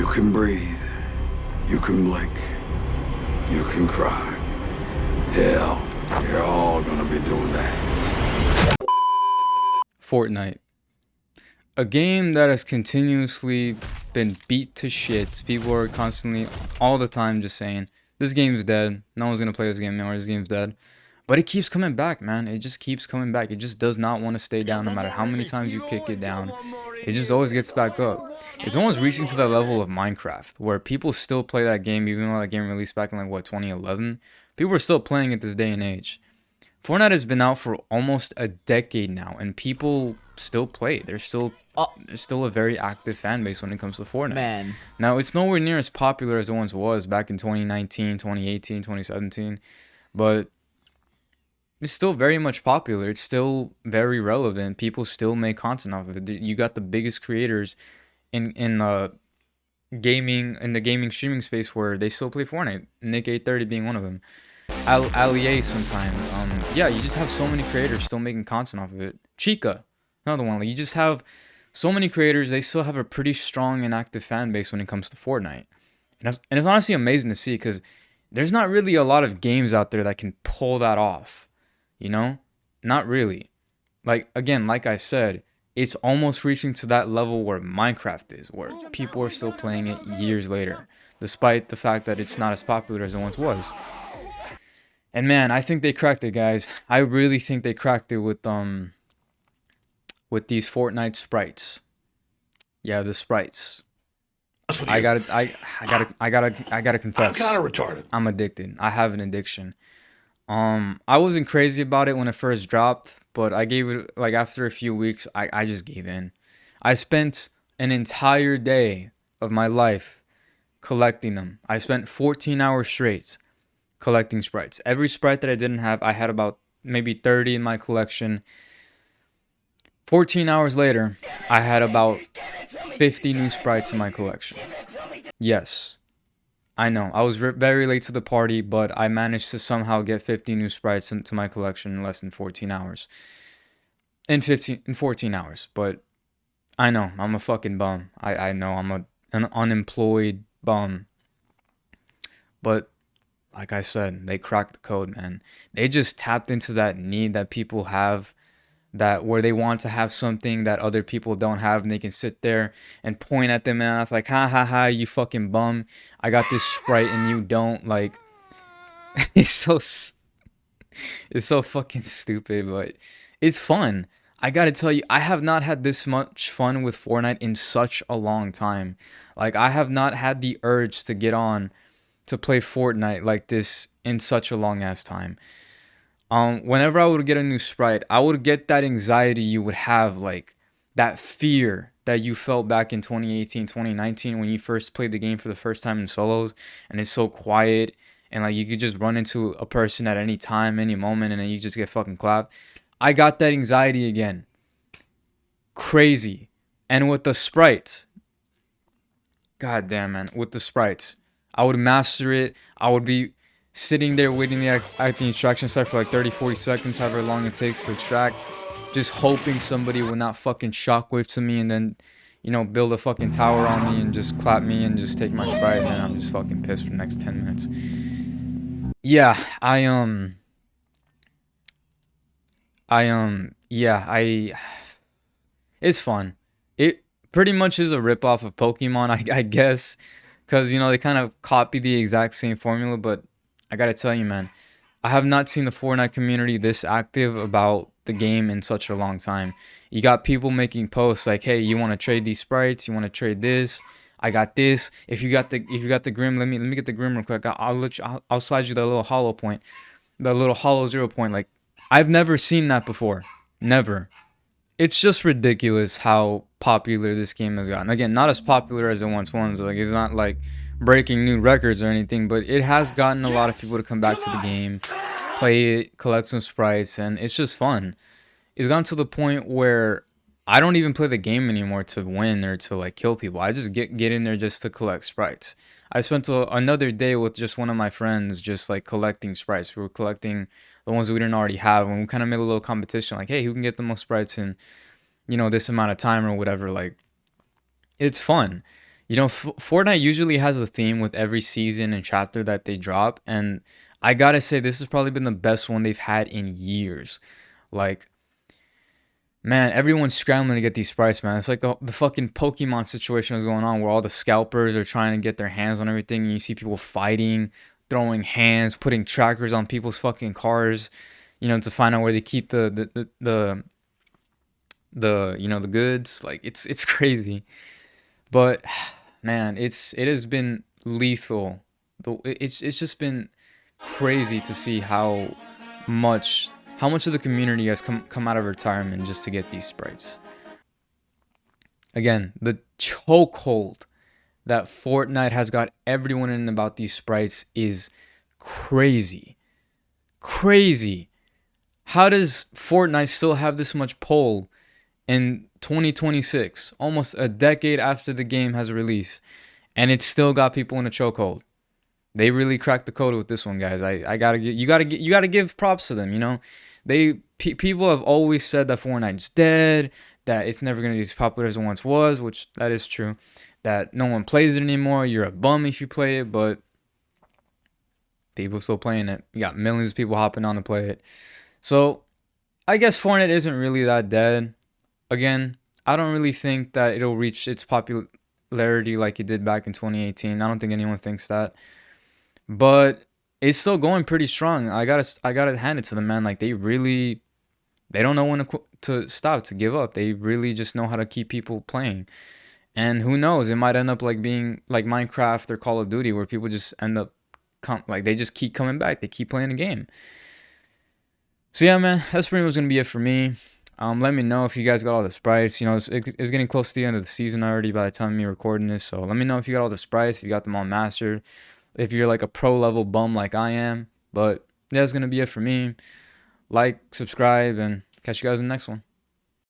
You can breathe. You can blink. You can cry. Hell, you're all gonna be doing that. Fortnite. A game that has continuously been beat to shit. People are constantly, all the time, just saying, this game's dead. No one's gonna play this game anymore. This game's dead. But it keeps coming back, man. It just keeps coming back. It just does not want to stay down no matter how many times you kick it down. It just always gets back up. It's almost reaching to that level of Minecraft, where people still play that game, even though that game released back in, like, what, 2011? People are still playing it this day and age. Fortnite has been out for almost a decade now, and people still play. There's still a very active fan base when it comes to Fortnite. Man. Now, it's nowhere near as popular as it once was back in 2019, 2018, 2017, but it's still very much popular. It's still very relevant. People still make content off of it. You got the biggest creators in gaming, in the gaming streaming space, where they still play Fortnite. Nick 830 being one of them. Ali sometimes. Yeah, you just have so many creators still making content off of it. Chica, another one. Like, you just have so many creators. They still have a pretty strong and active fan base when it comes to Fortnite, and it's honestly amazing to see, because there's not really a lot of games out there that can pull that off. You know, not really. Like, again, like I said, it's almost reaching to that level where Minecraft is, where people are still playing it years later, despite the fact that it's not as popular as it once was. And man, I think they cracked it, guys. I really think they cracked it with these Fortnite sprites. Yeah, the sprites. I gotta confess. I'm kind of retarded. I'm addicted. I have an addiction. I wasn't crazy about it when it first dropped, but I gave it, like, after a few weeks, I just gave in. I spent an entire day of my life collecting them. I spent 14 hours straight collecting sprites. Every sprite that I didn't have, I had about maybe 30 in my collection. 14 hours later, I had about 50 new sprites in my collection. Yes, I know. I was very late to the party, but I managed to somehow get 50 new sprites into my collection in less than 14 hours. In 14 hours, but I know, I'm a fucking bum. I know I'm an unemployed bum. But like I said, they cracked the code, man. They just tapped into that need that people have, that where they want to have something that other people don't have, and they can sit there and point at them and like, ha ha ha, you fucking bum. I got this sprite and you don't. Like, it's so fucking stupid, but it's fun. I gotta tell you, I have not had this much fun with Fortnite in such a long time. Like, I have not had the urge to get on to play Fortnite like this in such a long ass time. Whenever I would get a new sprite, I would get that anxiety you would have, like that fear that you felt back in 2018, 2019 when you first played the game for the first time in solos, and it's so quiet, and like you could just run into a person at any time, any moment, and then you just get fucking clapped. I got that anxiety again. Crazy. And with the sprites, god damn, man, with the sprites, I would master it. I would be sitting there waiting at the extraction site for like 30-40 seconds, however long it takes to extract, just hoping somebody will not fucking shockwave to me and then, you know, build a fucking tower on me and just clap me and just take my sprite, and then I'm just fucking pissed for the next 10 minutes. Yeah, it's fun. It pretty much is a ripoff of Pokemon, I guess, because, you know, they kind of copy the exact same formula, but I gotta tell you, man, I have not seen the Fortnite community this active about the game in such a long time. You got people making posts like, "Hey, you want to trade these sprites? You want to trade this? I got this. If you got the Grim, let me get the Grim real quick. I'll slide you the little hollow point, the little hollow 0 point." Like, I've never seen that before. Never. It's just ridiculous how popular this game has gotten. Again, not as popular as it once was. Like, it's not like breaking new records or anything, but it has gotten a lot of people to come back to the game, play it, collect some sprites, and it's just fun. It's gotten to the point where I don't even play the game anymore to win or to like kill people. I just get in there just to collect sprites. I spent another day with just one of my friends just like collecting sprites. We were collecting the ones we didn't already have, and we kind of made a little competition like, hey, who can get the most sprites in, you know, this amount of time or whatever. Like, it's fun. Fortnite usually has a theme with every season and chapter that they drop, and I gotta say this has probably been the best one they've had in years. Like, man, everyone's scrambling to get these sprites, man. It's like the fucking Pokemon situation is going on where all the scalpers are trying to get their hands on everything, and you see people fighting, throwing hands, putting trackers on people's fucking cars, to find out where they keep the goods. Like, it's crazy. But man, it has been lethal. It's just been crazy to see much how much of the community has come out of retirement just to get these sprites. Again, the chokehold that Fortnite has got everyone in about these sprites is crazy. Crazy. How does Fortnite still have this much pull in 2026, almost a decade after the game has released, and it's still got people in a chokehold? They really cracked the code with this one, guys. I gotta get you gotta give props to them. People have always said that Fortnite's dead, that it's never gonna be as popular as it once was, which that is true. That no one plays it anymore. You're a bum if you play it, but people still playing it. You got millions of people hopping on to play it. So I guess Fortnite isn't really that dead. Again, I don't really think that it'll reach its popularity like it did back in 2018. I don't think anyone thinks that. But it's still going pretty strong. I gotta hand it to them, man. Like, they don't know when to stop, to give up. They really just know how to keep people playing. And who knows, it might end up like being like Minecraft or Call of Duty, where people just end up like they just keep coming back. They keep playing the game. So yeah, man, that's pretty much gonna be it for me. Let me know if you guys got all the sprites. It's getting close to the end of the season already by the time me recording this. So let me know if you got all the sprites, if you got them all mastered, if you're like a pro level bum like I am. But yeah, that's gonna be it for me. Like, subscribe, and catch you guys in the next one.